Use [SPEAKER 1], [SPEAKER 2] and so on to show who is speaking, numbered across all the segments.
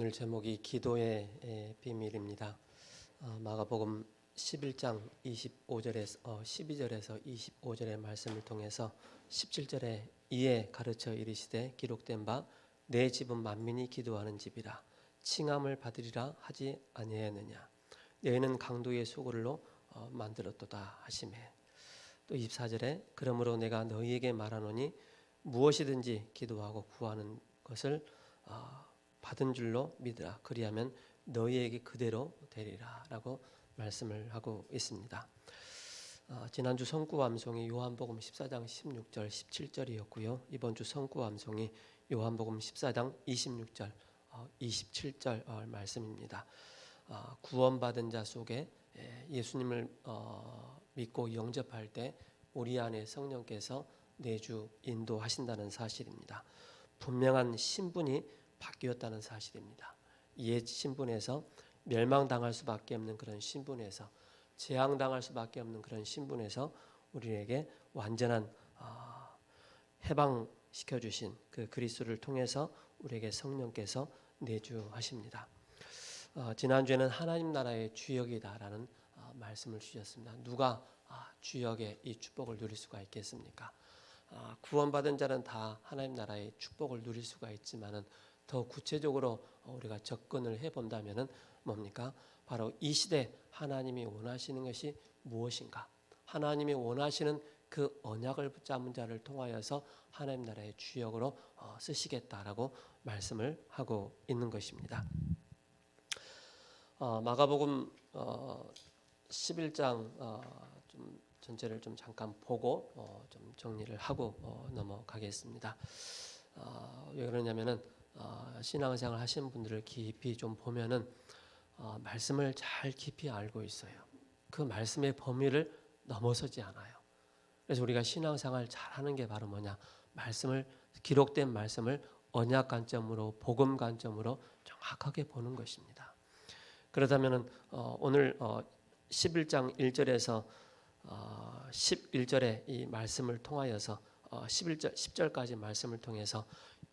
[SPEAKER 1] 오늘 제목이 기도의 비밀입니다. 마가복음 11장 12절에서 25절의 말씀을 통해서 17절에 이에 가르쳐 이르시되 기록된 바 내 집은 만민이 기도하는 집이라 칭함을 받으리라 하지 아니하였느냐. 너희는 강도의 소굴로 만들었도다 하시매. 또 24절에 그러므로 내가 너희에게 말하노니 무엇이든지 기도하고 구하는 것을 받은 줄로 믿으라. 그리하면 너희에게 그대로 되리라 라고 말씀을 하고 있습니다. 지난주 성구암송이 요한복음 14장 16절 17절이었고요. 이번 주 성구암송이 요한복음 14장 26절 27절 말씀입니다. 구원받은 자 속에 예수님을 믿고 영접할 때 우리 안에 성령께서 내주 인도하신다는 사실입니다. 분명한 신분이 바뀌었다는 사실입니다. 옛 신분에서 멸망당할 수밖에 없는 그런 신분에서 재앙당할 수밖에 없는 그런 신분에서 우리에게 완전한 해방시켜 주신 그 그리스도를 통해서 우리에게 성령께서 내주하십니다. 지난주에는 하나님 나라의 주역이다라는 말씀을 주셨습니다. 누가 주역의 이 축복을 누릴 수가 있겠습니까? 구원받은 자는 다 하나님 나라의 축복을 누릴 수가 있지만은 더 구체적으로 우리가 접근을 해본다면은 뭡니까? 바로 이 시대 하나님이 원하시는 것이 무엇인가? 하나님이 원하시는 그 언약을 붙잡은 자를 통하여서 하나님 나라의 주역으로 쓰시겠다라고 말씀을 하고 있는 것입니다. 마가복음 11장 좀 전체를 좀 잠깐 보고 좀 정리를 하고 넘어가겠습니다. 왜 그러냐면은 신앙생활 하시는 분들을 깊이 좀 보면은 말씀을 잘 깊이 알고 있어요. 그 말씀의 범위를 넘어서지 않아요. 그래서 우리가 신앙생활 잘하는 게 바로 뭐냐? 말씀을 기록된 말씀을 언약 관점으로 복음 관점으로 정확하게 보는 것입니다. 그렇다면은 오늘 11장 1절에서 11절의 이 말씀을 통하여서 10절까지 말씀을 통해서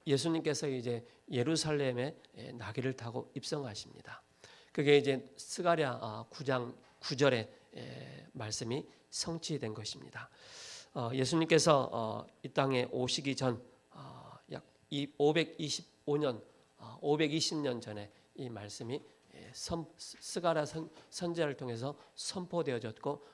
[SPEAKER 1] 예수님께서 이제 예루살렘에 나귀를 타고 입성하십니다. 그게 이제 스가랴 9장 9절의 말씀이 성취된 것입니다. 예수님께서 이 땅에 오시기 전 약 520년 전에 이 말씀이 스가랴 선지자를 통해서 선포되어졌고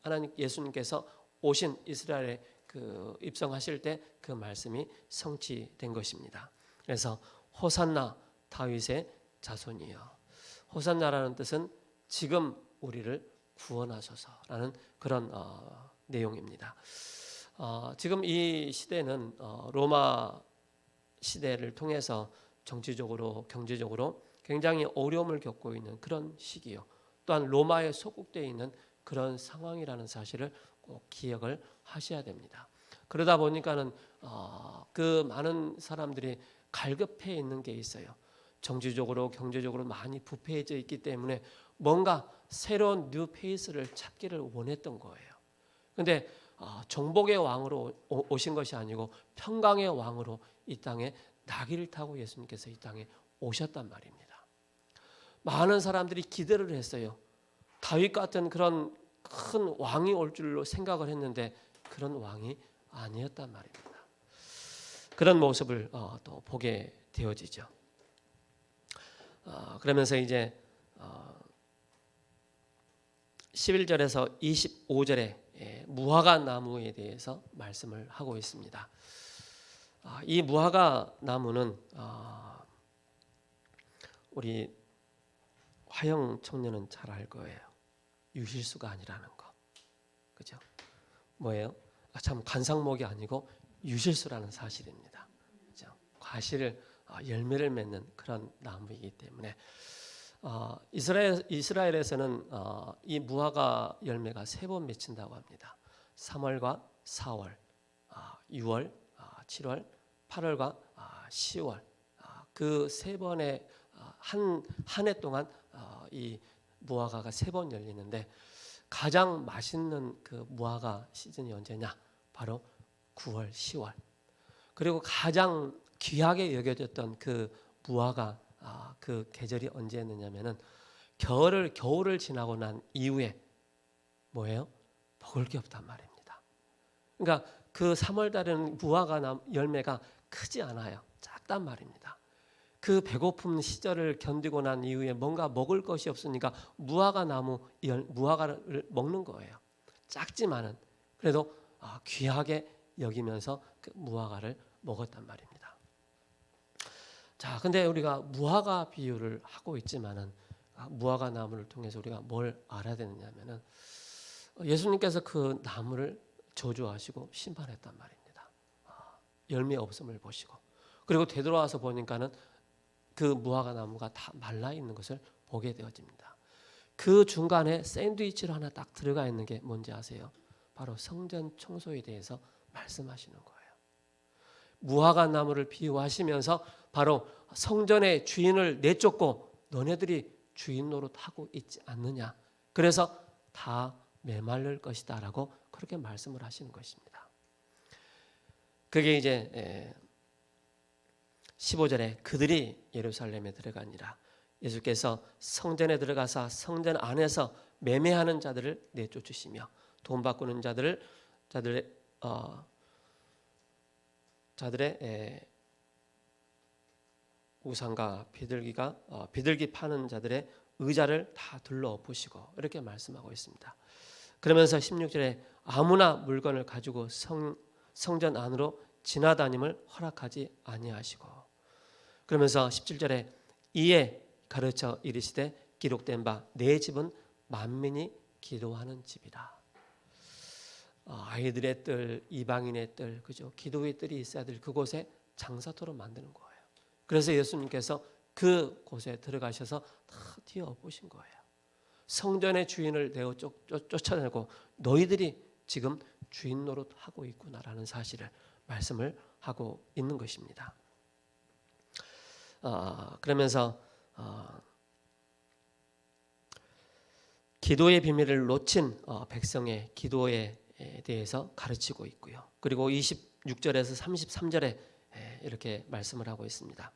[SPEAKER 1] 하나님 예수님께서 오신 이스라엘에 그 입성하실 때 그 말씀이 성취된 것입니다. 그래서 호산나 다윗의 자손이여. 호산나라는 뜻은 지금 우리를 구원하소서라는 그런 내용입니다. 지금 이 시대는 로마 시대를 통해서 정치적으로 경제적으로 굉장히 어려움을 겪고 있는 그런 시기요. 또한 로마에 속국되어 있는 그런 상황이라는 사실을 꼭 기억을 하셔야 됩니다. 그러다 보니까는 그 많은 사람들이 갈급해 있는 게 있어요. 정치적으로 경제적으로 많이 부패해져 있기 때문에 뭔가 새로운 뉴 페이스를 찾기를 원했던 거예요. 그런데 정복의 왕으로 오신 것이 아니고 평강의 왕으로 이 땅에 나귀를 타고 예수님께서 이 땅에 오셨단 말입니다. 많은 사람들이 기대를 했어요. 다윗 같은 그런 큰 왕이 올 줄로 생각을 했는데 그런 왕이 아니었단 말입니다. 그런 모습을 또 보게 되어지죠. 그러면서 이제 11절에서 25절에 무화과 나무에 대해서 말씀을 하고 있습니다. 이 무화과 나무는 우리 화영 청년은 잘 알 거예요. 유실수가 아니라는 거, 그죠? 뭐예요? 참 관상목이 아니고 유실수라는 사실입니다. 그죠? 과실을 열매를 맺는 그런 나무이기 때문에 이스라엘에서는 이 무화과 열매가 3번 맺힌다고 합니다. 3월과 4월, 6월, 7월, 8월과 10월 그 3번의 한 해 동안 이 무화과가 3번 열리는데 가장 맛있는 그 무화과 시즌이 언제냐? 바로 9월, 10월. 그리고 가장 귀하게 여겨졌던 그 무화과 그 계절이 언제였느냐면은 겨울을 지나고 난 이후에 뭐예요? 먹을 게 없단 말입니다. 그러니까 그 3월 달에는 무화과 열매가 크지 않아요. 작단 말입니다. 그 배고픔 시절을 견디고 난 이후에 뭔가 먹을 것이 없으니까 무화과를 먹는 거예요. 작지만은 그래도 귀하게 여기면서 그 무화과를 먹었단 말입니다. 자, 근데 우리가 무화과 비유를 하고 있지만은 무화과 나무를 통해서 우리가 뭘 알아야 되느냐면은 예수님께서 그 나무를 저주하시고 심판했단 말입니다. 열매 없음을 보시고 그리고 되돌아와서 보니까는 그 무화과 나무가 다 말라 있는 것을 보게 되어집니다. 그 중간에 샌드위치로 하나 딱 들어가 있는 게 뭔지 아세요? 바로 성전 청소에 대해서 말씀하시는 거예요. 무화과 나무를 비유하시면서 바로 성전의 주인을 내쫓고 너네들이 주인 노릇하고 있지 않느냐. 그래서 다 메말릴 것이다 라고 그렇게 말씀을 하시는 것입니다. 그게 이제 15절에 그들이 예루살렘에 들어가니라. 예수께서 성전에 들어가서 성전 안에서 매매하는 자들을 내쫓으시며 돈 바꾸는 자들의 우상과 비둘기 파는 자들의 의자를 다 둘러엎으시고 이렇게 말씀하고 있습니다. 그러면서 16절에 아무나 물건을 가지고 성전 안으로 지나다님을 허락하지 아니하시고 그러면서 17절에 이에 가르쳐 이르시되 기록된 바 내 집은 만민이 기도하는 집이라. 아이들의 뜰, 이방인의 뜰, 그죠? 기도의 뜰이 있어야 될 그곳에 장사터로 만드는 거예요. 그래서 예수님께서 그곳에 들어가셔서 다 뒤엎으신 거예요. 성전의 주인을 쫓아내고 너희들이 지금 주인 노릇하고 있구나라는 사실을 말씀을 하고 있는 것입니다. 그러면서 기도의 비밀을 놓친 백성의 기도에 대해서 가르치고 있고요. 그리고 26절에서 33절에 이렇게 말씀을 하고 있습니다.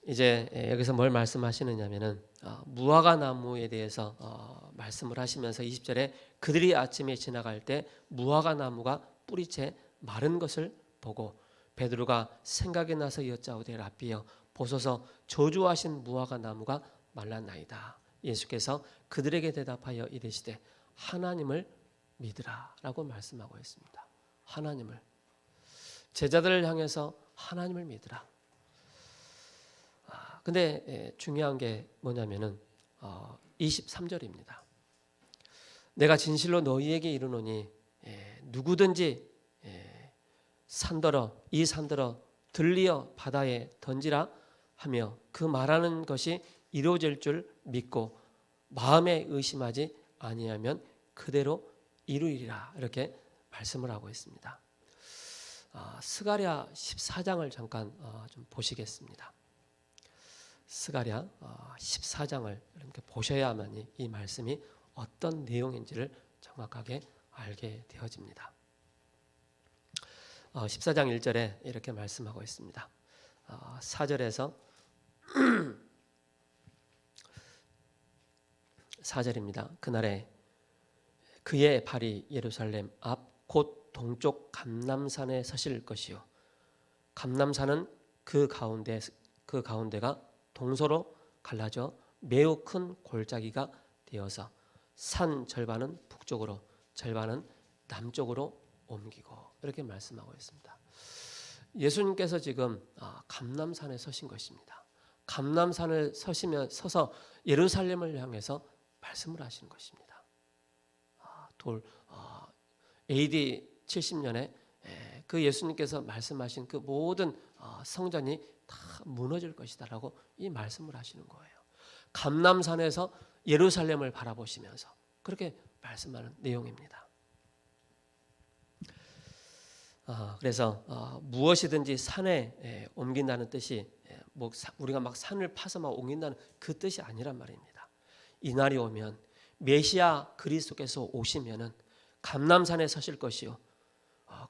[SPEAKER 1] 이제 여기서 뭘 말씀하시느냐면은 무화과 나무에 대해서 말씀을 하시면서 20절에 그들이 아침에 지나갈 때 무화과 나무가 뿌리채 마른 것을 보고 베드로가 생각이 나서 여짜오되 랍비여 보소서 저주하신 무화과 나무가 말랐나이다. 예수께서 그들에게 대답하여 이르시되 하나님을 믿으라라고 말씀하고 있습니다. 하나님을 제자들을 향해서 하나님을 믿으라. 근데 중요한 게 뭐냐면은 23절입니다. 내가 진실로 너희에게 이르노니 누구든지 이 산더러 들리어 바다에 던지라 하며 그 말하는 것이 이루어질 줄 믿고 마음에 의심하지 아니하면 그대로 이루리라 이렇게 말씀을 하고 있습니다. 스가랴 14장을 잠깐 좀 보시겠습니다. 스가랴 14장을 이렇게 보셔야만 이 말씀이 어떤 내용인지를 정확하게 알게 되어집니다. 14장 1절에 이렇게 말씀하고 있습니다. 4절에서 4절입니다. 그날에 그의 발이 예루살렘 앞 곧 동쪽 감람산에 서실 것이요 감람산은 그 가운데가 동서로 갈라져 매우 큰 골짜기가 되어서 산 절반은 북쪽으로 절반은 남쪽으로 옮기고 이렇게 말씀하고 있습니다. 예수님께서 지금 감람산에 서신 것입니다. 감람산을 서서 예루살렘을 향해서 말씀을 하시는 것입니다. AD 70년에 그 예수님께서 말씀하신 그 모든 성전이 다 무너질 것이다라고 이 말씀을 하시는 거예요. 감람산에서 예루살렘을 바라보시면서 그렇게 말씀하는 내용입니다. 그래서 무엇이든지 산에 옮긴다는 뜻이 우리가 막 산을 파서 막 옮긴다는 그 뜻이 아니란 말입니다. 이날이 오면 메시아 그리스도께서 오시면은 감람산에 서실 것이요.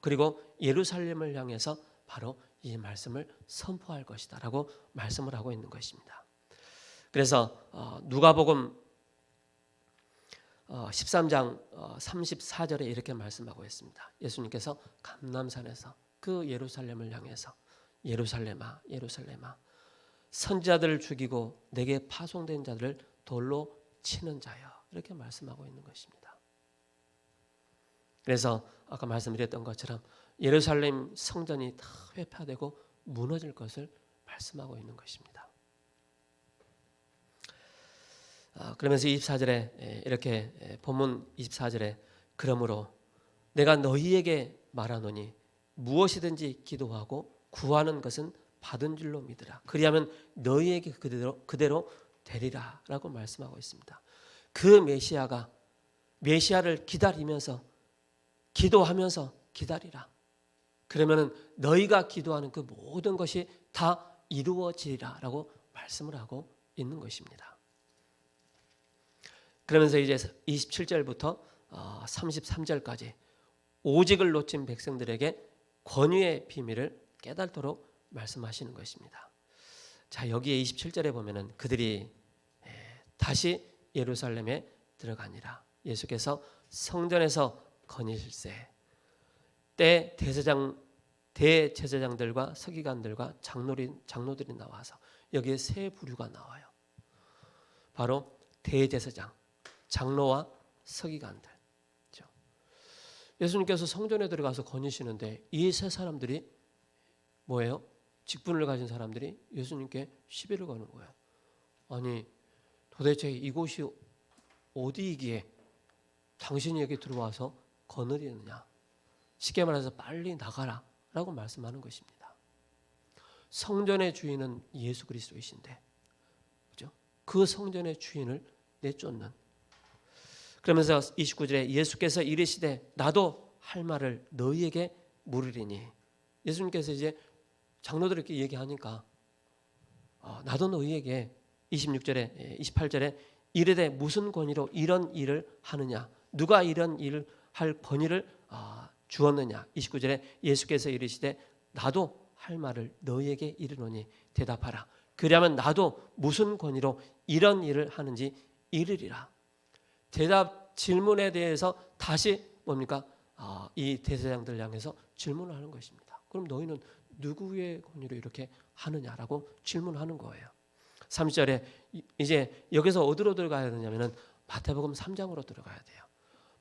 [SPEAKER 1] 그리고 예루살렘을 향해서 바로 이 말씀을 선포할 것이다 라고 말씀을 하고 있는 것입니다. 그래서 누가복음 13장 34절에 이렇게 말씀하고 있습니다. 예수님께서 감람산에서 그 예루살렘을 향해서 예루살렘아 예루살렘아 선지자들을 죽이고 내게 파송된 자들을 돌로 치는 자여, 이렇게 말씀하고 있는 것입니다. 그래서 아까 말씀드렸던 것처럼 예루살렘 성전이 다 회파되고 무너질 것을 말씀하고 있는 것입니다. 그러면서 24절에 이렇게 본문 24절에 그러므로 내가 너희에게 말하노니 무엇이든지 기도하고 구하는 것은 받은 줄로 믿으라. 그리하면 너희에게 그대로 되리라 라고 말씀하고 있습니다. 그 메시아를 기다리면서 기도하면서 기다리라. 그러면 너희가 기도하는 그 모든 것이 다 이루어지리라 라고 말씀을 하고 있는 것입니다. 그러면서 이제 27절부터 33절까지 오직을 놓친 백성들에게 권위의 비밀을 깨닫도록 말씀하시는 것입니다. 자, 여기에 27절에 보면은 그들이 다시 예루살렘에 들어가니라. 예수께서 성전에서 거니실세 때 대제사장들과 서기관들과 장로들이 나와서 여기에 세 부류가 나와요. 바로 대제사장, 장로와 서기관들. 그렇죠? 예수님께서 성전에 들어가서 거니시는데 이 세 사람들이 뭐예요? 직분을 가진 사람들이 예수님께 시비를 거는 거예요. 아니 도대체 이곳이 어디이기에 당신이 여기 들어와서 거느리느냐. 쉽게 말해서 빨리 나가라 라고 말씀하는 것입니다. 성전의 주인은 예수 그리스도이신데, 그렇죠? 그 성전의 주인을 내쫓는. 그러면서 29절에 예수께서 이르시되 나도 할 말을 너희에게 물으리니, 예수님께서 이제 장로들에게 얘기하니까 나도 너희에게 26절에 28절에 이르되 무슨 권위로 이런 일을 하느냐, 누가 이런 일을 할 권위를 주었느냐. 29절에 예수께서 이르시되 나도 할 말을 너희에게 이르노니 대답하라. 그러면 나도 무슨 권위로 이런 일을 하는지 이르리라. 질문에 대해서 다시 뭡니까? 이 대제사장들 향해서 질문을 하는 것입니다. 그럼 너희는 누구의 권위로 이렇게 하느냐라고 질문하는 거예요. 30절에 이제 여기서 어디로 들어가야 되냐면은 마태복음 3장으로 들어가야 돼요.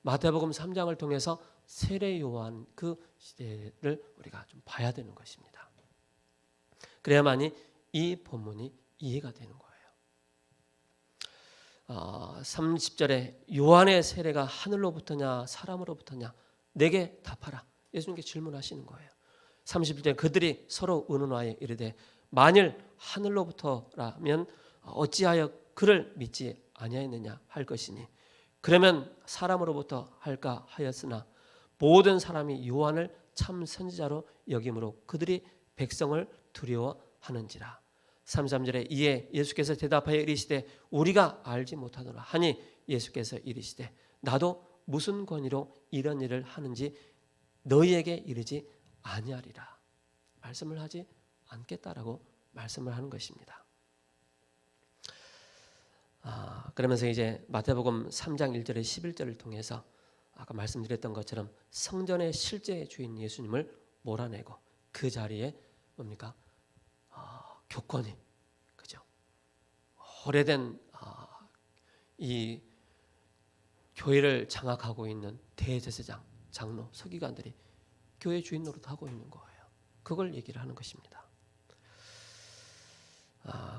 [SPEAKER 1] 마태복음 3장을 통해서 세례 요한 그 시대를 우리가 좀 봐야 되는 것입니다. 그래야만이 이 본문이 이해가 되는 거예요. 30절에 요한의 세례가 하늘로부터냐 사람으로부터냐 내게 답하라. 예수님께 질문하시는 거예요. 31절 그들이 서로 의논하여 이르되 만일 하늘로부터라면 어찌하여 그를 믿지 아니하였느냐 할 것이니 그러면 사람으로부터 할까 하였으나 모든 사람이 요한을 참 선지자로 여김으로 그들이 백성을 두려워하는지라. 33절에 이에 예수께서 대답하여 이르시되 우리가 알지 못하노라 하니 예수께서 이르시되 나도 무슨 권위로 이런 일을 하는지 너희에게 이르지 아니하리라. 말씀을 하지 않겠다라고 말씀을 하는 것입니다. 그러면서 이제 마태복음 3장 1절에 11절을 통해서 아까 말씀드렸던 것처럼 성전의 실제 주인 예수님을 몰아내고 그 자리에 뭡니까? 교권이, 그죠? 오래된 이 교회를 장악하고 있는 대제사장, 장로, 서기관들이 교회 주인 노릇하고 있는 거예요. 그걸 얘기를 하는 것입니다.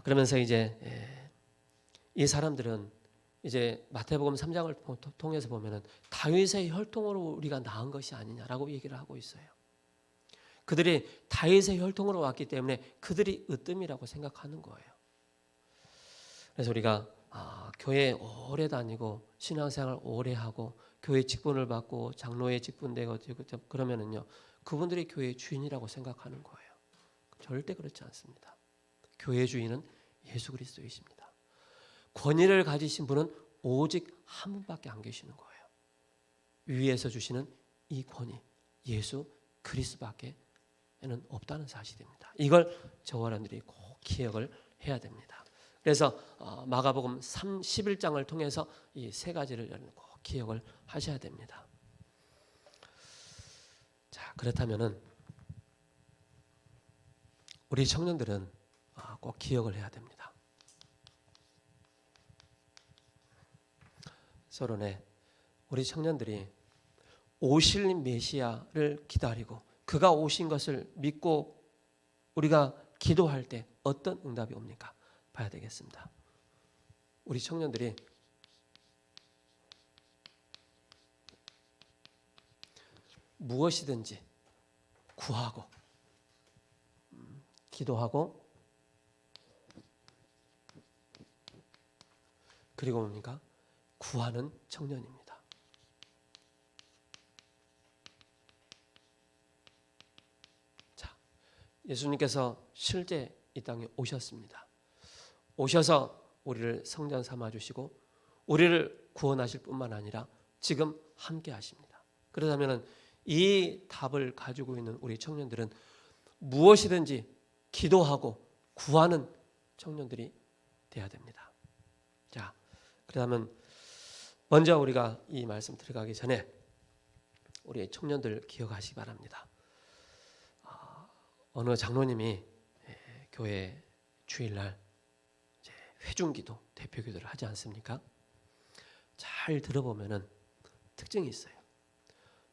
[SPEAKER 1] 그러면서 이제 이 사람들은 이제 마태복음 3장을 통해서 보면은 다윗의 혈통으로 우리가 낳은 것이 아니냐라고 얘기를 하고 있어요. 그들이 다윗의 혈통으로 왔기 때문에 그들이 으뜸이라고 생각하는 거예요. 그래서 우리가 교회에 오래 다니고 신앙생활 오래 하고 교회 직분을 받고 장로의 직분되고 그러면은요 그분들이 교회의 주인이라고 생각하는 거예요. 절대 그렇지 않습니다. 교회 주인은 예수 그리스도이십니다. 권위를 가지신 분은 오직 한 분밖에 안 계시는 거예요. 위에서 주시는 이 권위 예수 그리스도밖에 없다는 사실입니다. 이걸 저와 여러분들이 꼭 기억을 해야 됩니다. 그래서 마가복음 11장을 통해서 이 세 가지를 여러분 꼭 기억을 하셔야 됩니다. 자, 그렇다면은 우리 청년들은 꼭 기억을 해야 됩니다. 서론에 우리 청년들이 오실 메시아를 기다리고 그가 오신 것을 믿고 우리가 기도할 때 어떤 응답이 옵니까? 봐야 되겠습니다. 우리 청년들이 무엇이든지 구하고 기도하고 그리고 뭡니까? 구하는 청년입니다. 자, 예수님께서 실제 이 땅에 오셨습니다. 오셔서 우리를 성전 삼아 주시고 우리를 구원하실 뿐만 아니라 지금 함께 하십니다. 그렇다면 이 답을 가지고 있는 우리 청년들은 무엇이든지 기도하고 구하는 청년들이 돼야 됩니다. 자, 그렇다면 먼저 우리가 이 말씀 들어가기 전에 우리 청년들 기억하시기 바랍니다. 어느 장로님이 교회 주일날 회중기도, 대표기도를 하지 않습니까? 잘 들어보면은 특징이 있어요.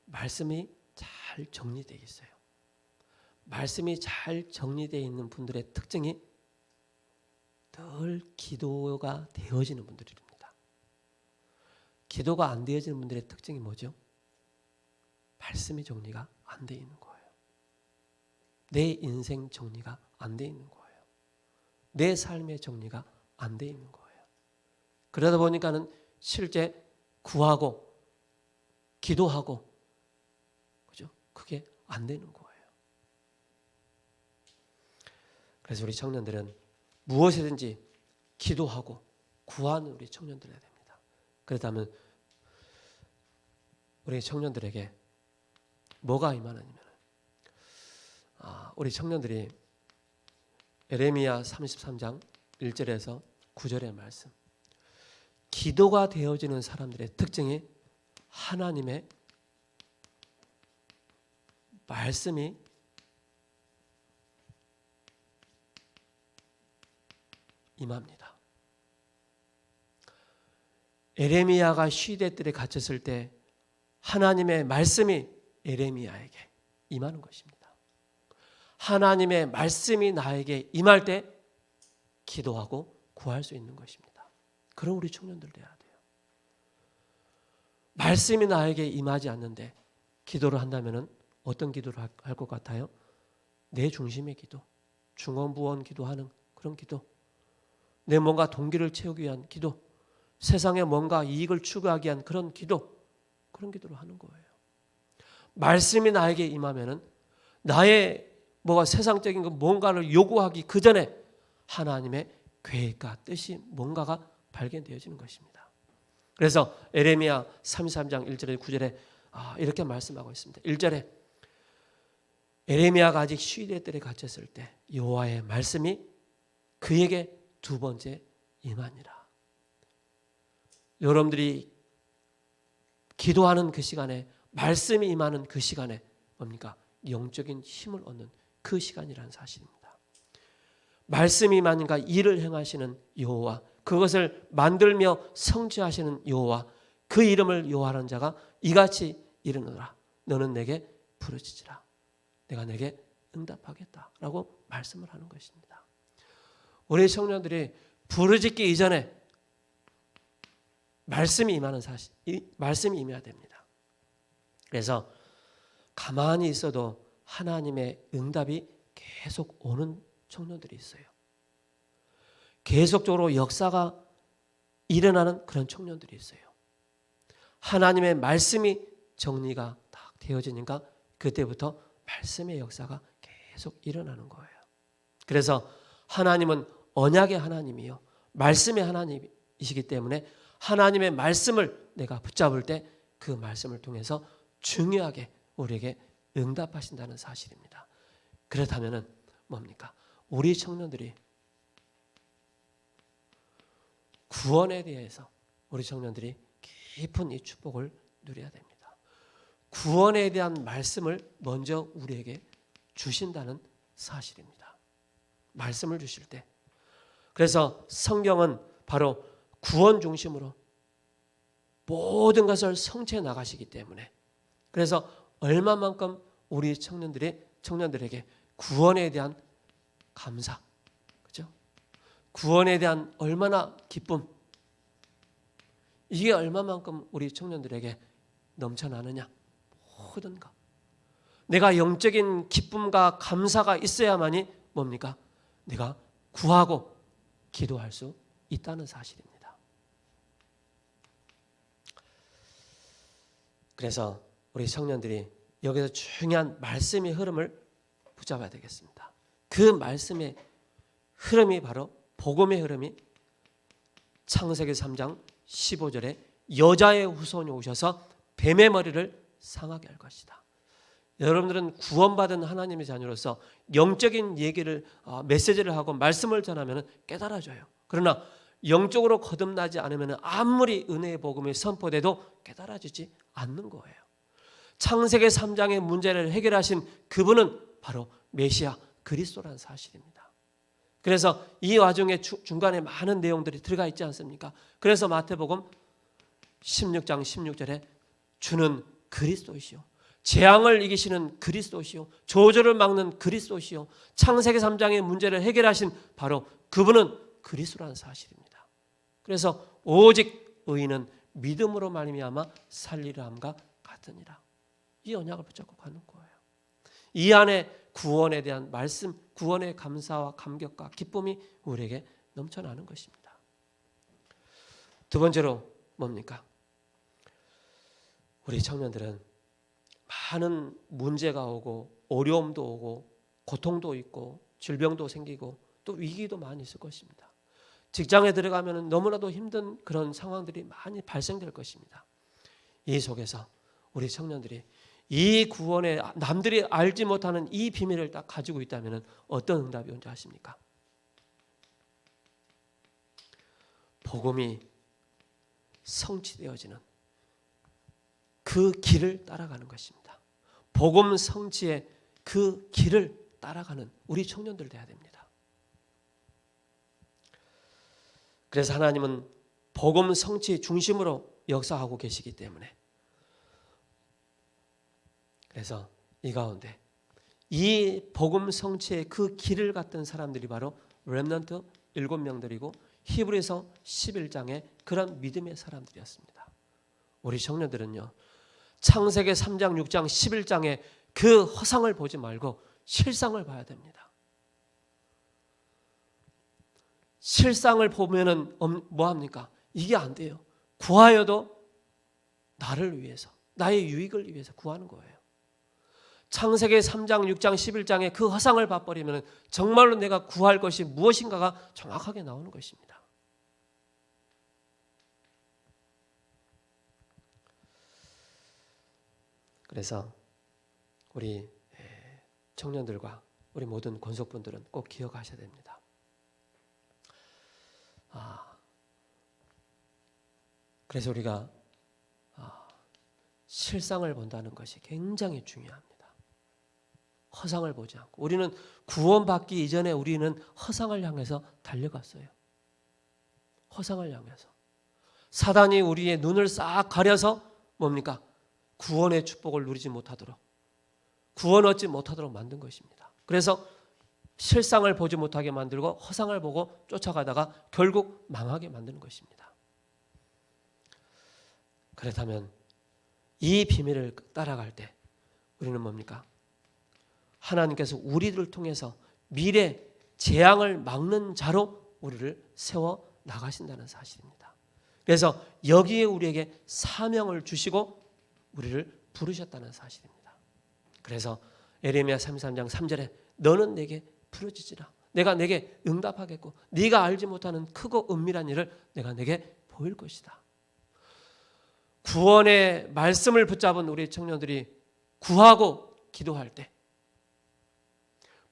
[SPEAKER 1] 말씀이 잘 정리되어 있어요. 말씀이 잘 정리되어 있는 분들의 특징이 늘 기도가 되어지는 분들입니다. 기도가 안 되어지는 분들의 특징이 뭐죠? 말씀이 정리가 안 되어 있는 거예요. 내 인생 정리가 안 되어 있는 거예요. 내 삶의 정리가 안 되어 있는 거예요. 그러다 보니까는 실제 구하고 기도하고 그죠? 그게 안 되는 거예요. 그래서 우리 청년들은 무엇이든지 기도하고 구하는 우리 청년들이 됩니다. 그렇다면 우리 청년들에게 뭐가 임하느냐면 우리 청년들이 예레미야 33장 1절에서 9절의 말씀, 기도가 되어지는 사람들의 특징이 하나님의 말씀이 임합니다. 예레미야가 시대들에 갇혔을 때 하나님의 말씀이 예레미야에게 임하는 것입니다. 하나님의 말씀이 나에게 임할 때 기도하고 구할 수 있는 것입니다. 그런 우리 청년들 돼야 돼요. 말씀이 나에게 임하지 않는데 기도를 한다면 어떤 기도를 할 것 같아요? 내 중심의 기도, 중언부언 기도하는 그런 기도, 내 뭔가 동기를 채우기 위한 기도, 세상에 뭔가 이익을 추구하기 위한 그런 기도, 그런 기도를 하는 거예요. 말씀이 나에게 임하면은 나의 뭐가 세상적인 거 뭔가를 요구하기 그 전에 하나님의 계획과 뜻이 뭔가가 발견되어지는 것입니다. 그래서 예레미야 33장 1절에 9절에 이렇게 말씀하고 있습니다. 1절에 예레미야가 아직 시대들에 갇혔을 때 여호와의 말씀이 그에게 두 번째 임하니라. 여러분들이 기도하는 그 시간에 말씀이 임하는 그 시간에 뭡니까? 영적인 힘을 얻는 그 시간이라는 사실입니다. 말씀이 임하니까 일을 행하시는 여호와, 그것을 만들며 성취하시는 여호와, 그 이름을 여호와라는 자가 이같이 이르노라. 너는 내게 부르짖으라. 내가 내게 응답하겠다라고 말씀을 하는 것입니다. 우리 청년들이 부르짖기 이전에 말씀이 임하는 사실, 말씀이 임해야 됩니다. 그래서 가만히 있어도 하나님의 응답이 계속 오는 청년들이 있어요. 계속적으로 역사가 일어나는 그런 청년들이 있어요. 하나님의 말씀이 정리가 딱 되어지니까 그때부터 말씀의 역사가 계속 일어나는 거예요. 그래서 하나님은 언약의 하나님이요, 말씀의 하나님이시기 때문에 하나님의 말씀을 내가 붙잡을 때 그 말씀을 통해서 중요하게 우리에게 응답하신다는 사실입니다. 그렇다면은 뭡니까? 우리 청년들이 구원에 대해서 우리 청년들이 깊은 이 축복을 누려야 됩니다. 구원에 대한 말씀을 먼저 우리에게 주신다는 사실입니다. 말씀을 주실 때. 그래서 성경은 바로 구원 중심으로 모든 것을 성취해 나가시기 때문에, 그래서 얼마만큼 우리 청년들에게 구원에 대한 감사, 그죠? 구원에 대한 얼마나 기쁨, 이게 얼마만큼 우리 청년들에게 넘쳐나느냐. 모든 것. 내가 영적인 기쁨과 감사가 있어야만이 뭡니까? 내가 구하고 기도할 수 있다는 사실입니다. 그래서 우리 청년들이 여기서 중요한 말씀의 흐름을 붙잡아야 되겠습니다. 그 말씀의 흐름이 바로 복음의 흐름이 창세기 3장 15절에 여자의 후손이 오셔서 뱀의 머리를 상하게 할 것이다. 여러분들은 구원받은 하나님의 자녀로서 영적인 얘기를 메시지를 하고 말씀을 전하면 깨달아져요. 그러나 영적으로 거듭나지 않으면 아무리 은혜의 복음이 선포돼도 깨달아지지 않는 거예요. 창세기 3장의 문제를 해결하신 그분은 바로 메시아 그리스도라는 사실입니다. 그래서 이 와중에 중간에 많은 내용들이 들어가 있지 않습니까? 그래서 마태복음 16장 16절에 주는 그리스도시요, 재앙을 이기시는 그리스도시요, 저주를 막는 그리스도시요, 창세기 3장의 문제를 해결하신 바로 그분은 그리스도라는 사실입니다. 그래서 오직 의인은 믿음으로 말미암아 살리려 함과 같으니라. 이 언약을 붙잡고 가는 거예요. 이 안에 구원에 대한 말씀, 구원의 감사와 감격과 기쁨이 우리에게 넘쳐나는 것입니다. 두 번째로 뭡니까? 우리 청년들은 많은 문제가 오고 어려움도 오고 고통도 있고 질병도 생기고 또 위기도 많이 있을 것입니다. 직장에 들어가면 너무나도 힘든 그런 상황들이 많이 발생될 것입니다. 이 속에서 우리 청년들이 이 구원에 남들이 알지 못하는 이 비밀을 딱 가지고 있다면 어떤 응답이 온지 아십니까? 복음이 성취되어지는 그 길을 따라가는 것입니다. 복음 성취의 그 길을 따라가는 우리 청년들 돼야 됩니다. 그래서 하나님은 복음 성취 중심으로 역사하고 계시기 때문에, 그래서 이 가운데 이 복음 성취의 그 길을 갔던 사람들이 바로 렘넌트 7명들이고 히브리서 11장의 그런 믿음의 사람들이었습니다. 우리 청년들은요, 창세기 3장, 6장, 11장의 그 허상을 보지 말고 실상을 봐야 됩니다. 실상을 보면은 뭐합니까? 이게 안 돼요. 구하여도 나를 위해서, 나의 유익을 위해서 구하는 거예요. 창세기 3장, 6장, 11장의 그 허상을 봐버리면 정말로 내가 구할 것이 무엇인가가 정확하게 나오는 것입니다. 그래서 우리 청년들과 우리 모든 권속분들은 꼭 기억하셔야 됩니다. 그래서 우리가 실상을 본다는 것이 굉장히 중요합니다. 허상을 보지 않고, 우리는 구원받기 이전에 우리는 허상을 향해서 달려갔어요. 허상을 향해서 사단이 우리의 눈을 싹 가려서 뭡니까? 구원의 축복을 누리지 못하도록, 구원 얻지 못하도록 만든 것입니다. 그래서 실상을 보지 못하게 만들고 허상을 보고 쫓아가다가 결국 망하게 만드는 것입니다. 그렇다면 이 비밀을 따라갈 때 우리는 뭡니까? 하나님께서 우리들을 통해서 미래 재앙을 막는 자로 우리를 세워 나가신다는 사실입니다. 그래서 여기에 우리에게 사명을 주시고 우리를 부르셨다는 사실입니다. 그래서 에레미야 33장 3절에 너는 내게 부르짖으라. 내가 내게 응답하겠고 네가 알지 못하는 크고 은밀한 일을 내가 내게 보일 것이다. 구원의 말씀을 붙잡은 우리 청년들이 구하고 기도할 때,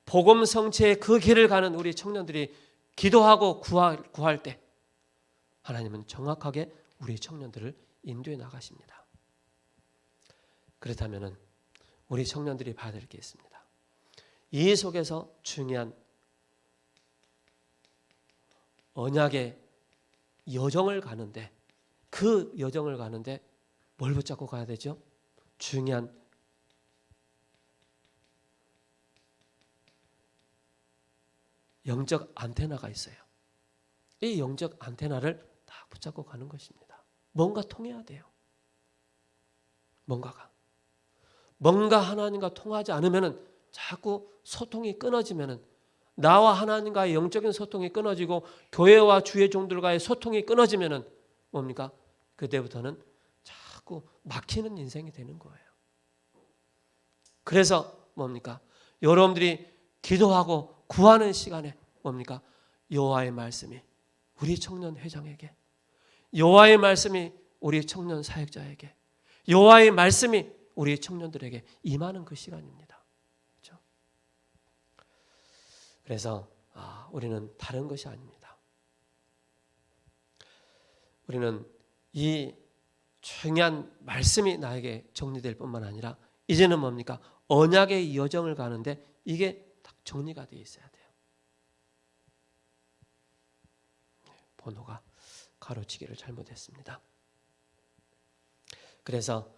[SPEAKER 1] 복음 성취의 그 길을 가는 우리 청년들이 기도하고 구할 때 하나님은 정확하게 우리 청년들을 인도해 나가십니다. 그렇다면 우리 청년들이 봐야 될 게 있습니다. 이 속에서 중요한 언약의 여정을 가는데, 그 여정을 가는데 뭘 붙잡고 가야 되죠? 중요한 영적 안테나가 있어요. 이 영적 안테나를 딱 붙잡고 가는 것입니다. 뭔가 통해야 돼요. 뭔가 하나님과 통하지 않으면 자꾸 소통이 끊어지면, 나와 하나님과의 영적인 소통이 끊어지고 교회와 주의 종들과의 소통이 끊어지면 뭡니까? 그때부터는 자꾸 막히는 인생이 되는 거예요. 그래서 뭡니까? 여러분들이 기도하고 구하는 시간에 뭡니까? 여호와의 말씀이 우리 청년 회장에게, 여호와의 말씀이 우리 청년 사역자에게, 여호와의 말씀이 우리 청년들에게 임하는 그 시간입니다. 그렇죠? 그래서 우리는 다른 것이 아닙니다. 우리는 이 중요한 말씀이 나에게 정리될 뿐만 아니라 이제는 뭡니까? 언약의 여정을 가는데 이게 딱 정리가 되어 있어야 돼요. 번호가 가로치기를 잘못했습니다. 그래서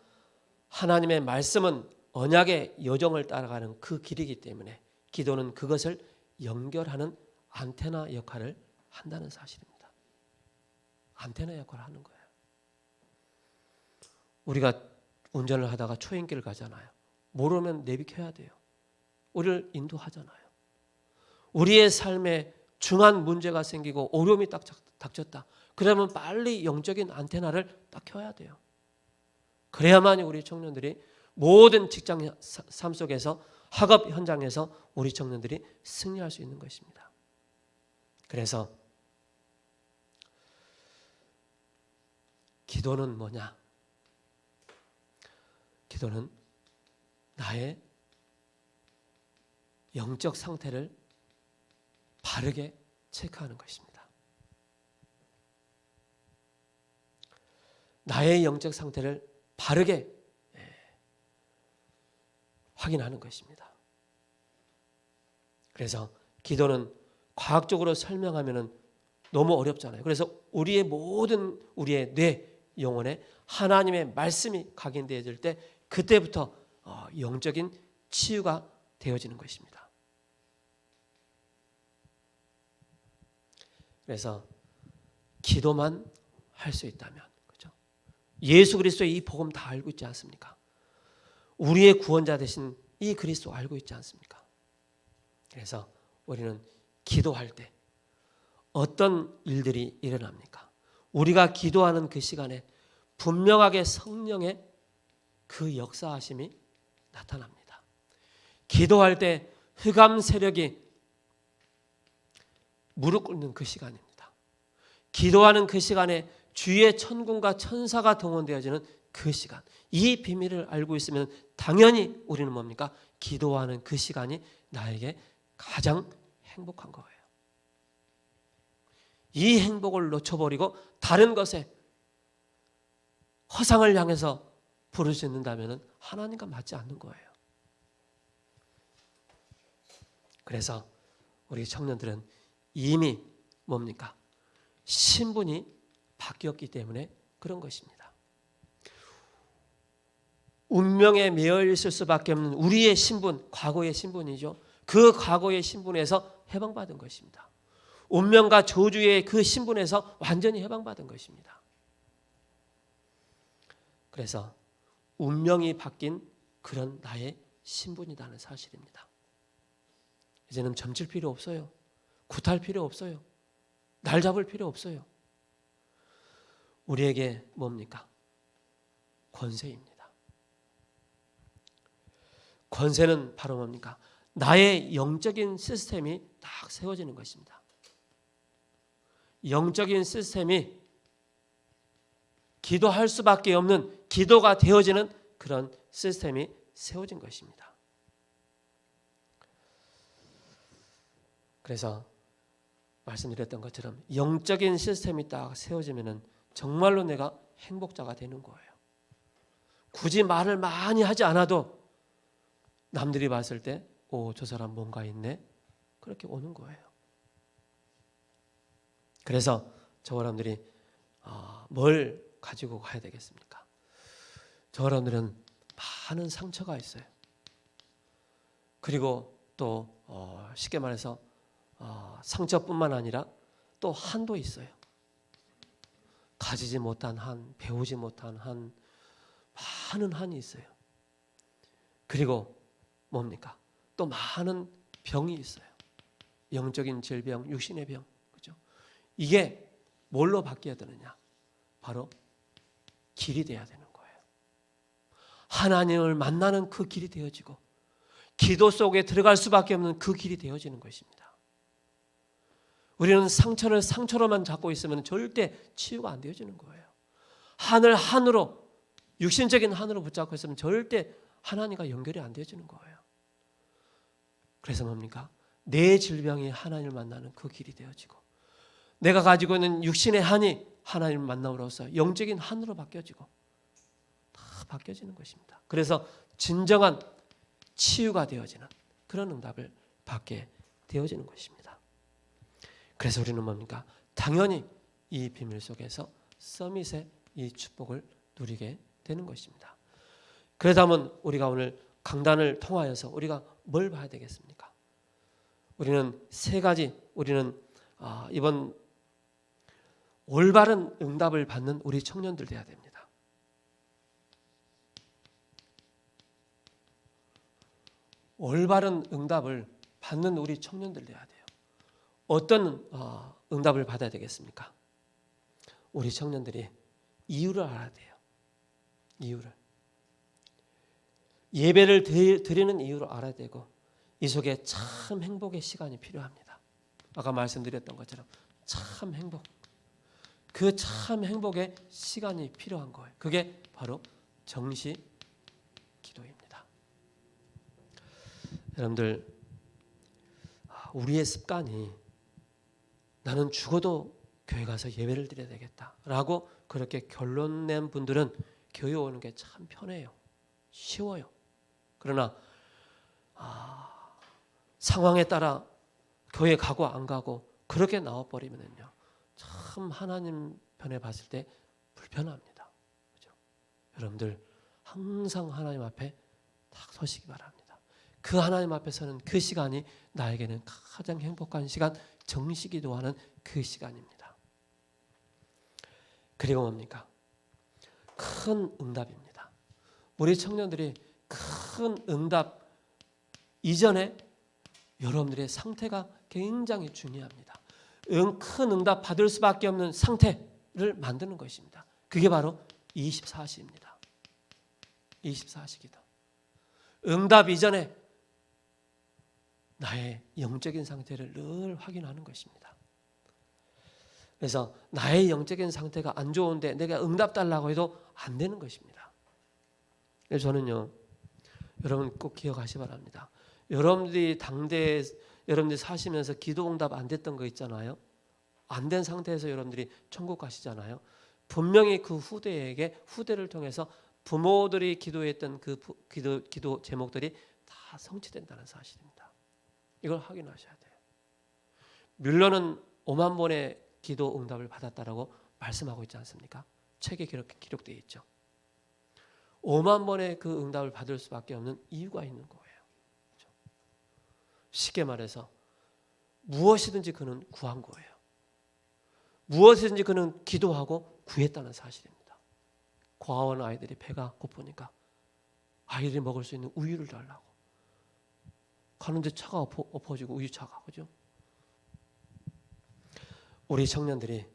[SPEAKER 1] 하나님의 말씀은 언약의 여정을 따라가는 그 길이기 때문에 기도는 그것을 연결하는 안테나 역할을 한다는 사실입니다. 안테나 역할을 하는 거예요. 우리가 운전을 하다가 초행길을 가잖아요. 모르면 내비켜야 돼요. 우리를 인도하잖아요. 우리의 삶에 중한 문제가 생기고 어려움이 딱 닥쳤다. 그러면 빨리 영적인 안테나를 딱 켜야 돼요. 그래야만 우리 청년들이 모든 직장 삶 속에서, 학업 현장에서 우리 청년들이 승리할 수 있는 것입니다. 그래서 기도는 뭐냐? 기도는 나의 영적 상태를 바르게 체크하는 것입니다. 나의 영적 상태를 바르게 확인하는 것입니다. 그래서 기도는 과학적으로 설명하면 너무 어렵잖아요. 그래서 우리의 뇌, 영혼에 하나님의 말씀이 각인되어질 때 그때부터 영적인 치유가 되어지는 것입니다. 그래서 기도만 할 수 있다면, 그렇죠? 예수 그리스도의 이 복음 다 알고 있지 않습니까? 우리의 구원자 되신 이 그리스도 알고 있지 않습니까? 그래서 우리는 기도할 때 어떤 일들이 일어납니까? 우리가 기도하는 그 시간에 분명하게 성령의 그 역사하심이 나타납니다. 기도할 때 흑암 세력이 무릎 꿇는 그 시간입니다. 기도하는 그 시간에 주의 천군과 천사가 동원되어지는 그 시간, 이 비밀을 알고 있으면 당연히 우리는 뭡니까? 기도하는 그 시간이 나에게 가장 행복한 거예요. 이 행복을 놓쳐버리고 다른 것에 허상을 향해서 부르짖는다면 하나님과 맞지 않는 거예요. 그래서 우리 청년들은 이미 뭡니까? 신분이 바뀌었기 때문에 그런 것입니다. 운명에 매여 있을 수밖에 없는 우리의 신분, 과거의 신분이죠. 그 과거의 신분에서 해방받은 것입니다. 운명과 저주의 그 신분에서 완전히 해방받은 것입니다. 그래서 운명이 바뀐 그런 나의 신분이라는 사실입니다. 이제는 점칠 필요 없어요. 굿할 필요 없어요. 날 잡을 필요 없어요. 우리에게 뭡니까? 권세입니다. 권세는 바로 뭡니까? 나의 영적인 시스템이 딱 세워지는 것입니다. 영적인 시스템이 기도할 수밖에 없는 기도가 되어지는 그런 시스템이 세워진 것입니다. 그래서 말씀드렸던 것처럼 영적인 시스템이 딱 세워지면은 정말로 내가 행복자가 되는 거예요. 굳이 말을 많이 하지 않아도 남들이 봤을 때, 오, 저 사람 뭔가 있네. 그렇게 오는 거예요. 그래서 저 사람들이 뭘 가지고 가야 되겠습니까? 저 사람들은 많은 상처가 있어요. 그리고 또 쉽게 말해서 상처뿐만 아니라 또 한도 있어요. 가지지 못한 한, 배우지 못한 한, 많은 한이 있어요. 그리고 뭡니까? 또 많은 병이 있어요. 영적인 질병, 육신의 병, 그죠? 이게 뭘로 바뀌어야 되느냐? 바로 길이 돼야 되는 거예요. 하나님을 만나는 그 길이 되어지고 기도 속에 들어갈 수밖에 없는 그 길이 되어지는 것입니다. 우리는 상처를 상처로만 잡고 있으면 절대 치유가 안 되어지는 거예요. 하늘 한으로, 육신적인 한으로 붙잡고 있으면 절대 하나님과 연결이 안 되어지는 거예요. 그래서 뭡니까? 내 질병이 하나님을 만나는 그 길이 되어지고 내가 가지고 있는 육신의 한이 하나님을 만남으로써 영적인 한으로 바뀌어지고 다 바뀌어지는 것입니다. 그래서 진정한 치유가 되어지는 그런 응답을 받게 되어지는 것입니다. 그래서 우리는 뭡니까? 당연히 이 비밀 속에서 서밋의 이 축복을 누리게 되는 것입니다. 그렇다면 우리가 오늘 강단을 통하여서 우리가 뭘 봐야 되겠습니까? 우리는 세 가지, 우리는 이번 올바른 응답을 받는 우리 청년들 되어야 됩니다. 올바른 응답을 받는 우리 청년들 되어야 돼요. 어떤 응답을 받아야 되겠습니까? 우리 청년들이 이유를 알아야 돼요. 이유를. 예배를 드리는 이유를 알아야 되고 이 속에 참 행복의 시간이 필요합니다. 아까 말씀드렸던 것처럼 참 행복. 그 참 행복의 시간이 필요한 거예요. 그게 바로 정시 기도입니다. 여러분들, 우리의 습관이 나는 죽어도 교회 가서 예배를 드려야 되겠다라고 그렇게 결론 낸 분들은 교회 오는 게 참 편해요. 쉬워요. 그러나 상황에 따라 교회 가고 안 가고 그렇게 나와버리면요, 참 하나님 편에 봤을 때 불편합니다. 그렇죠? 여러분들 항상 하나님 앞에 딱 서시기 바랍니다. 그 하나님 앞에 서는 그 시간이 나에게는 가장 행복한 시간, 정시기도하는 그 시간입니다. 그리고 뭡니까? 큰 응답입니다. 우리 청년들이 큰 응답 이전에 여러분들의 상태가 굉장히 중요합니다. 큰 응답 받을 수밖에 없는 상태를 만드는 것입니다. 그게 바로 24시입니다. 24시기도. 응답 이전에 나의 영적인 상태를 늘 확인하는 것입니다. 그래서 나의 영적인 상태가 안 좋은데 내가 응답 달라고 해도 안 되는 것입니다. 그래서 저는요, 여러분 꼭 기억하시 바랍니다. 여러분들이 당대에 여러분들이 사시면서 기도 응답 안 됐던 거 있잖아요. 안 된 상태에서 여러분들이 천국 가시잖아요. 분명히 그 후대를 통해서 부모들이 기도했던 그 기도 제목들이 다 성취된다는 사실입니다. 이걸 확인하셔야 돼요. 뮬러는 5만 번의 기도 응답을 받았다라고 말씀하고 있지 않습니까? 책에 기록되어 있죠. 5만 번의 그 응답을 받을 수밖에 없는 이유가 있는 거예요. 그렇죠? 쉽게 말해서 무엇이든지 그는 구한 거예요. 무엇이든지 그는 기도하고 구했다는 사실입니다. 고아원 아이들이 배가 고프니까 아이들이 먹을 수 있는 우유를 달라고. 가는데 차가 엎어지고 우유차가, 그죠? 우리 청년들이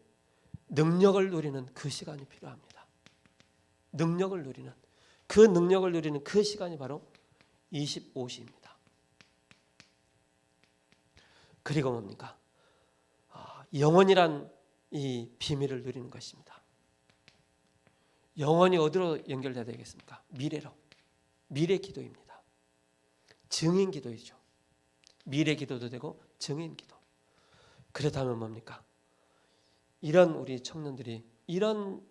[SPEAKER 1] 능력을 누리는 그 시간이 필요합니다. 능력을 누리는 그 시간이 바로 25시입니다. 그리고 뭡니까? 영원이란 이 비밀을 누리는 것입니다. 영원이 어디로 연결돼야 되겠습니까? 미래로. 미래 기도입니다. 증인 기도이죠. 미래 기도도 되고 증인 기도. 그렇다면 뭡니까? 이런 우리 청년들이 이런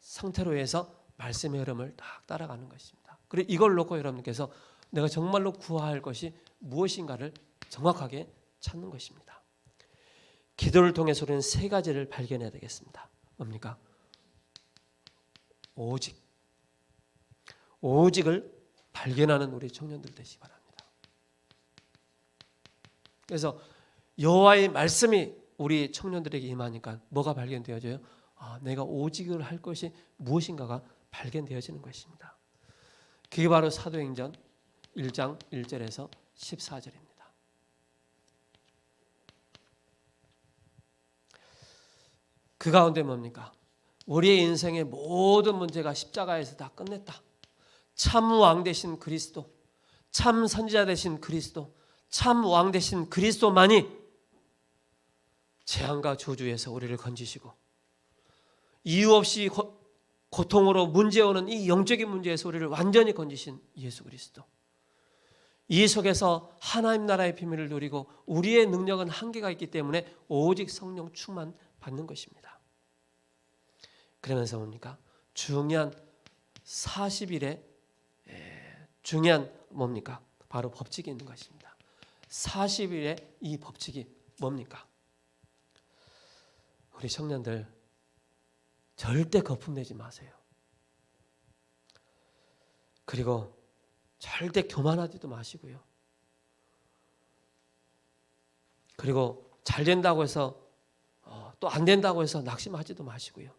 [SPEAKER 1] 상태로 해서 말씀의 흐름을 딱 따라가는 것입니다. 그리고 이걸 놓고 여러분께서 내가 정말로 구할 것이 무엇인가를 정확하게 찾는 것입니다. 기도를 통해서 우리는 세 가지를 발견해야 되겠습니다. 뭡니까? 오직을 발견하는 우리 청년들 되시기 바랍니다. 그래서 여호와의 말씀이 우리 청년들에게 임하니까 뭐가 발견되어져요? 내가 오직을 할 것이 무엇인가가 발견되어지는 것입니다. 그게 바로 사도행전 1장 1절에서 14절입니다. 그 가운데 뭡니까? 우리의 인생의 모든 문제가 십자가에서 다 끝냈다. 참 왕 되신 그리스도, 참 선지자 되신 그리스도, 참 왕 되신 그리스도만이 재앙과 저주에서 우리를 건지시고 이유 없이 고통으로 문제오는 이 영적인 문제에서 우리를 완전히 건지신 예수 그리스도, 이 속에서 하나님 나라의 비밀을 누리고 우리의 능력은 한계가 있기 때문에 오직 성령 충만 받는 것입니다. 그러면서 뭡니까? 중요한 40일에 중요한 뭡니까? 바로 법칙이 있는 것입니다. 40일에 이 법칙이 뭡니까? 우리 청년들 절대 거품내지 마세요. 그리고 절대 교만하지도 마시고요. 그리고 잘 된다고 해서 또 안 된다고 해서 낙심하지도 마시고요.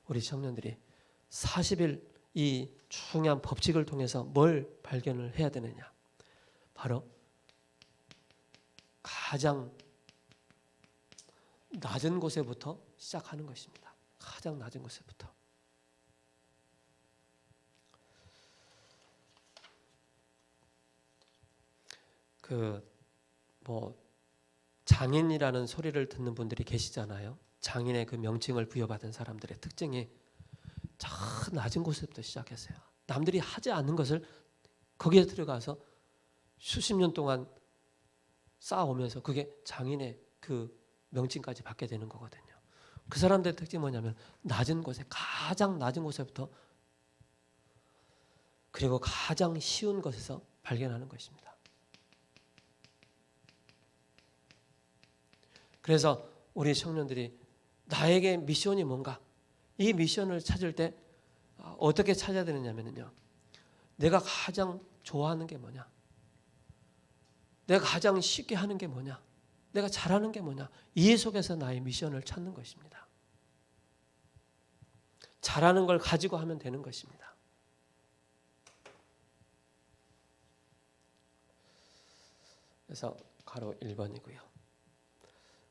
[SPEAKER 1] 우리 청년들이 40일 이 중요한 법칙을 통해서 뭘 발견을 해야 되느냐? 바로 가장 낮은 곳에부터 시작하는 것입니다. 가장 낮은 곳에부터. 장인이라는 소리를 듣는 분들이 계시잖아요. 장인의 그 명칭을 부여받은 사람들의 특징이 저 낮은 곳에부터 시작했어요. 남들이 하지 않는 것을 거기에 들어가서 수십 년 동안 쌓아오면서 그게 장인의 그 명칭까지 받게 되는 거거든요. 그 사람들의 특징이 뭐냐면 낮은 곳에, 가장 낮은 곳에부터, 그리고 가장 쉬운 곳에서 발견하는 것입니다. 그래서 우리 청년들이 나에게 미션이 뭔가, 이 미션을 찾을 때 어떻게 찾아야 되느냐면요, 내가 가장 좋아하는 게 뭐냐, 내가 가장 쉽게 하는 게 뭐냐, 내가 잘하는 게 뭐냐, 이 속에서 나의 미션을 찾는 것입니다. 잘하는 걸 가지고 하면 되는 것입니다. 그래서 가로 1번이고요.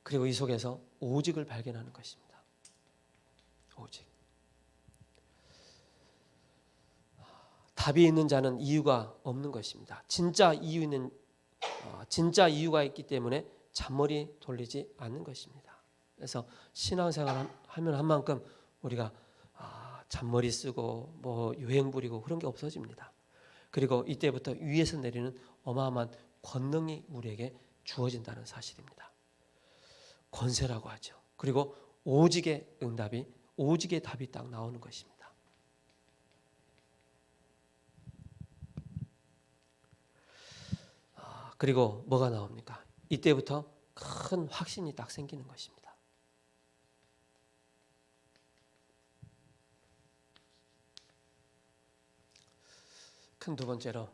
[SPEAKER 1] 그리고 이 속에서 오직을 발견하는 것입니다. 오직. 답이 있는 자는 이유가 없는 것입니다. 진짜 이유가 있기 때문에 잔머리 돌리지 않는 것입니다. 그래서 신앙생활 하면 한 만큼 우리가 잔머리 쓰고 뭐 유행 부리고 그런 게 없어집니다. 그리고 이때부터 위에서 내리는 어마어마한 권능이 우리에게 주어진다는 사실입니다. 권세라고 하죠. 그리고 오직의 응답이, 오직의 답이 딱 나오는 것입니다. 그리고 뭐가 나옵니까? 이때부터 큰 확신이 딱 생기는 것입니다. 큰 두 번째로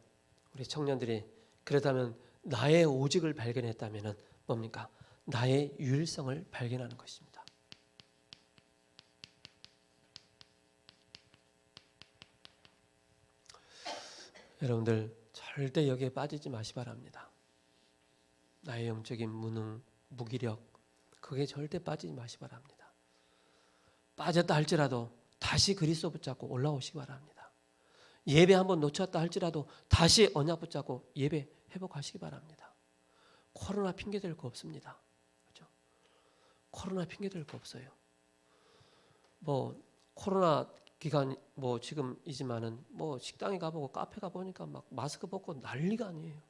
[SPEAKER 1] 우리 청년들이 그렇다면 나의 오직을 발견했다면 뭡니까? 나의 유일성을 발견하는 것입니다. 여러분들 절대 여기에 빠지지 마시 바랍니다. 나의 영적인 무능, 무기력, 그게 절대 빠지지 마시 바랍니다. 빠졌다 할지라도 다시 그리스도 붙잡고 올라오시기 바랍니다. 예배 한번 놓쳤다 할지라도 다시 언약 붙잡고 예배 회복하시기 바랍니다. 코로나 핑계 댈 거 없습니다. 그렇죠? 코로나 핑계 댈 거 없어요. 코로나 기간 지금이지만은 식당에 가보고 카페 가보니까 막 마스크 벗고 난리가 아니에요.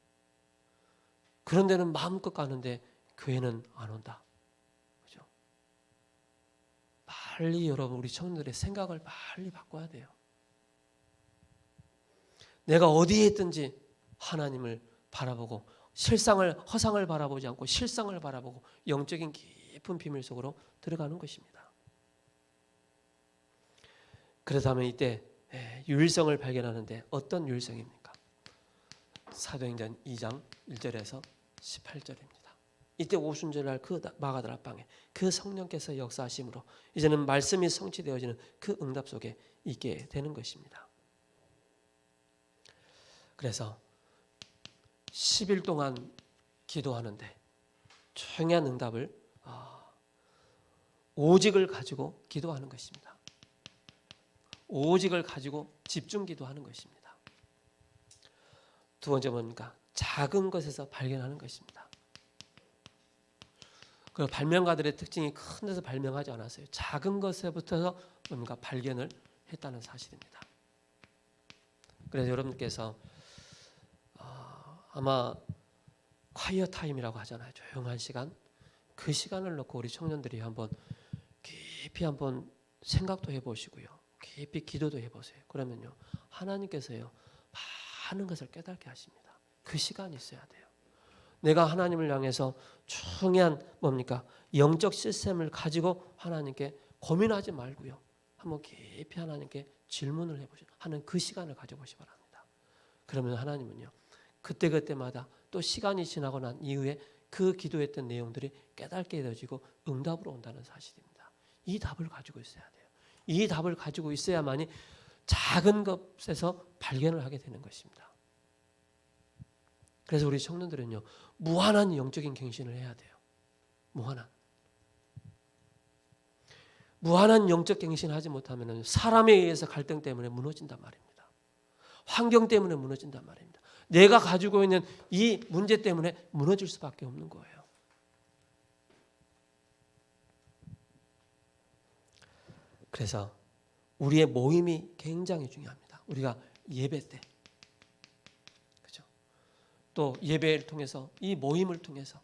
[SPEAKER 1] 그런 데는 마음껏 가는데 교회는 안 온다. 그죠? 빨리 여러분 우리 청년들의 생각을 빨리 바꿔야 돼요. 내가 어디에 있든지 하나님을 바라보고 허상을 바라보지 않고 실상을 바라보고 영적인 깊은 비밀 속으로 들어가는 것입니다. 그렇다면 이때 유일성을 발견하는데 어떤 유일성입니까? 사도행전 2장 1절에서 18절입니다. 이때 오순절날 그 마가다락방에 그 성령께서 역사하심으로 이제는 말씀이 성취되어지는 그 응답 속에 있게 되는 것입니다. 그래서 10일 동안 기도하는데 총한 응답을 오직을 가지고 기도하는 것입니다. 오직을 가지고 집중 기도하는 것입니다. 두 번째 뭡니까? 작은 것에서 발견하는 것입니다. 그 발명가들의 특징이 큰 데서 발명하지 않았어요. 작은 것에부터 뭡니까? 발견을 했다는 사실입니다. 그래서 여러분께서 아마 콰이어 타임이라고 하잖아요. 조용한 시간. 그 시간을 놓고 우리 청년들이 한번 깊이 한번 생각도 해보시고요. 깊이 기도도 해보세요. 그러면요, 하나님께서요 많은 것을 깨닫게 하십니다. 그 시간이 있어야 돼요. 내가 하나님을 향해서 중요한 뭡니까? 영적 시스템을 가지고 하나님께 고민하지 말고요. 한번 깊이 하나님께 질문을 해보시고 하는 그 시간을 가져보시 바랍니다. 그러면 하나님은요, 그때그때마다 또 시간이 지나고 난 이후에 그 기도했던 내용들이 깨닫게 되어지고 응답으로 온다는 사실입니다. 이 답을 가지고 있어야 돼요. 이 답을 가지고 있어야만이 작은 것에서 발견을 하게 되는 것입니다. 그래서 우리 청년들은요, 무한한 영적인 갱신을 해야 돼요. 무한한 영적 갱신을 하지 못하면 사람에 의해서 갈등 때문에 무너진단 말입니다. 환경 때문에 무너진단 말입니다. 내가 가지고 있는 이 문제 때문에 무너질 수밖에 없는 거예요. 그래서 우리의 모임이 굉장히 중요합니다. 우리가 예배 때, 그죠? 또 예배를 통해서 이 모임을 통해서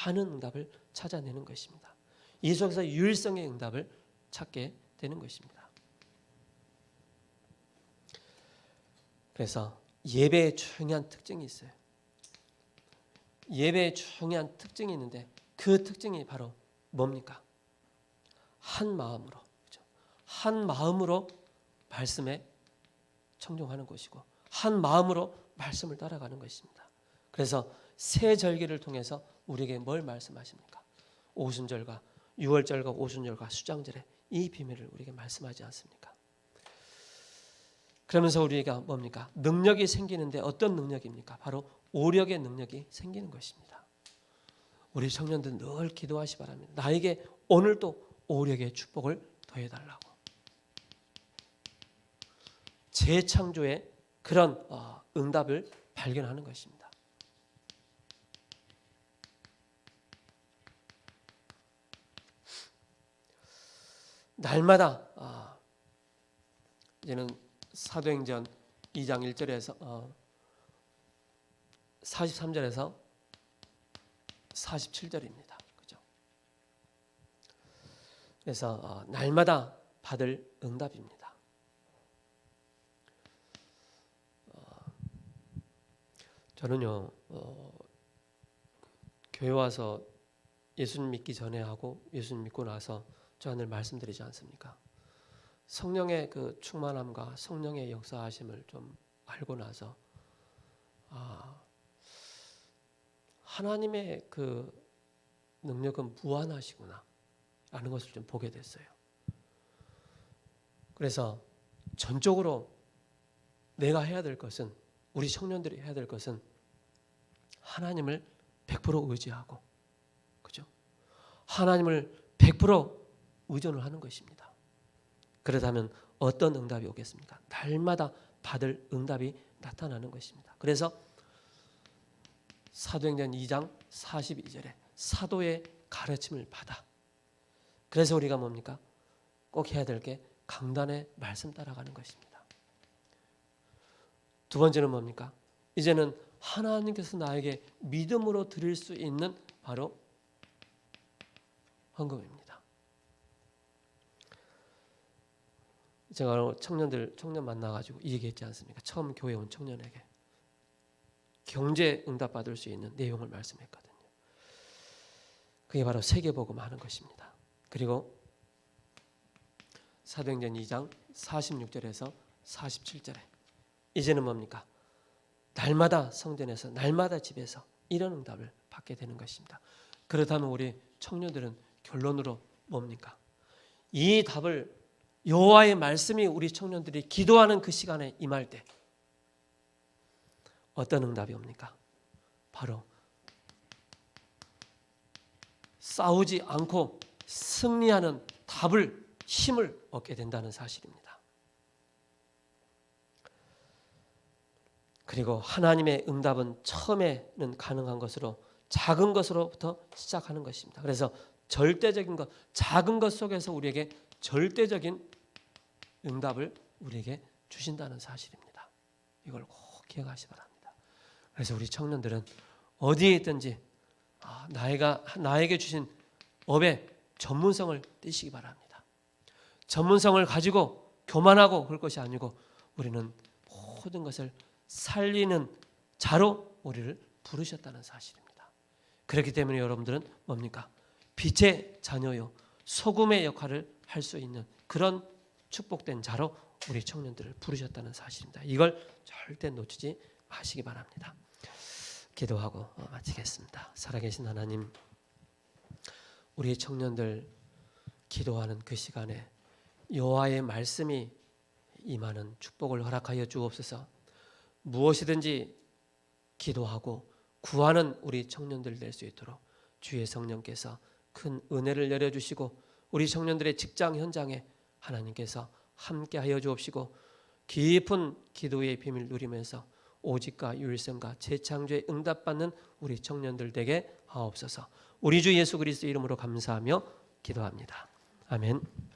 [SPEAKER 1] 많은 응답을 찾아내는 것입니다. 이 속에서 유일성의 응답을 찾게 되는 것입니다. 그래서 예배의 중요한 특징이 있어요. 예배의 중요한 특징이 있는데 그 특징이 바로 뭡니까? 한 마음으로, 그렇죠? 한 마음으로 말씀에 청종하는 것이고 한 마음으로 말씀을 따라가는 것입니다. 그래서 새 절기를 통해서 우리에게 뭘 말씀하십니까? 오순절과 6월절과 오순절과 수장절에 이 비밀을 우리에게 말씀하지 않습니까? 그러면서 우리가 뭡니까? 능력이 생기는데 어떤 능력입니까? 바로 오력의 능력이 생기는 것입니다. 우리 청년들 늘 기도하시 바랍니다. 나에게 오늘도 오력의 축복을 더해달라고. 재창조의 그런 응답을 발견하는 것입니다. 날마다 이제는 사도행전 2장 1절에서 43절에서 47절입니다. 그죠? 그래서 날마다 받을 응답입니다. 저는요 교회 와서 예수님 믿기 전에 하고 예수님 믿고 나서 제가 늘 말씀드리지 않습니까? 성령의 그 충만함과 성령의 역사하심을 좀 알고 나서 하나님의 그 능력은 무한하시구나 라는 것을 좀 보게 됐어요. 그래서 전적으로 내가 해야 될 것은, 우리 청년들이 해야 될 것은 하나님을 100% 의지하고, 그죠? 하나님을 100% 의존을 하는 것입니다. 그렇다면 어떤 응답이 오겠습니까? 날마다 받을 응답이 나타나는 것입니다. 그래서 사도행전 2장 42절에 사도의 가르침을 받아. 그래서 우리가 뭡니까? 꼭 해야 될 게 강단의 말씀 따라가는 것입니다. 두 번째는 뭡니까? 이제는 하나님께서 나에게 믿음으로 드릴 수 있는 바로 헌금입니다. 제가 청년 만나가지고 이 얘기했지 않습니까? 처음 교회 온 청년에게 경제 응답 받을 수 있는 내용을 말씀했거든요. 그게 바로 세계복음 하는 것입니다. 그리고 사도행전 2장 46절에서 47절에 이제는 뭡니까? 날마다 성전에서 날마다 집에서 이런 응답을 받게 되는 것입니다. 그렇다면 우리 청년들은 결론으로 뭡니까? 이 답을 여호와의 말씀이 우리 청년들이 기도하는 그 시간에 임할 때 어떤 응답이 옵니까? 바로 싸우지 않고 승리하는 답을 힘을 얻게 된다는 사실입니다. 그리고 하나님의 응답은 처음에는 가능한 것으로 작은 것으로부터 시작하는 것입니다. 그래서 절대적인 것, 작은 것 속에서 우리에게 절대적인 응답을 우리에게 주신다는 사실입니다. 이걸 꼭 기억하시 바랍니다. 그래서 우리 청년들은 어디에 있든지 나에게 주신 업의 전문성을 띠시기 바랍니다. 전문성을 가지고 교만하고 그럴 것이 아니고 우리는 모든 것을 살리는 자로 우리를 부르셨다는 사실입니다. 그렇기 때문에 여러분들은 뭡니까? 빛의 자녀요 소금의 역할을 할 수 있는 그런 축복된 자로 우리 청년들을 부르셨다는 사실입니다. 이걸 절대 놓치지 마시기 바랍니다. 기도하고 마치겠습니다. 살아계신 하나님, 우리 청년들 기도하는 그 시간에 여호와의 말씀이 임하는 축복을 허락하여 주옵소서. 무엇이든지 기도하고 구하는 우리 청년들 될 수 있도록 주의 성령께서 큰 은혜를 내려주시고 우리 청년들의 직장 현장에 하나님께서 함께하여 주옵시고 깊은 기도의 비밀 누리면서 오직과 유일성과 재창조에 응답받는 우리 청년들 되게 하옵소서. 우리 주 예수 그리스도 이름으로 감사하며 기도합니다. 아멘.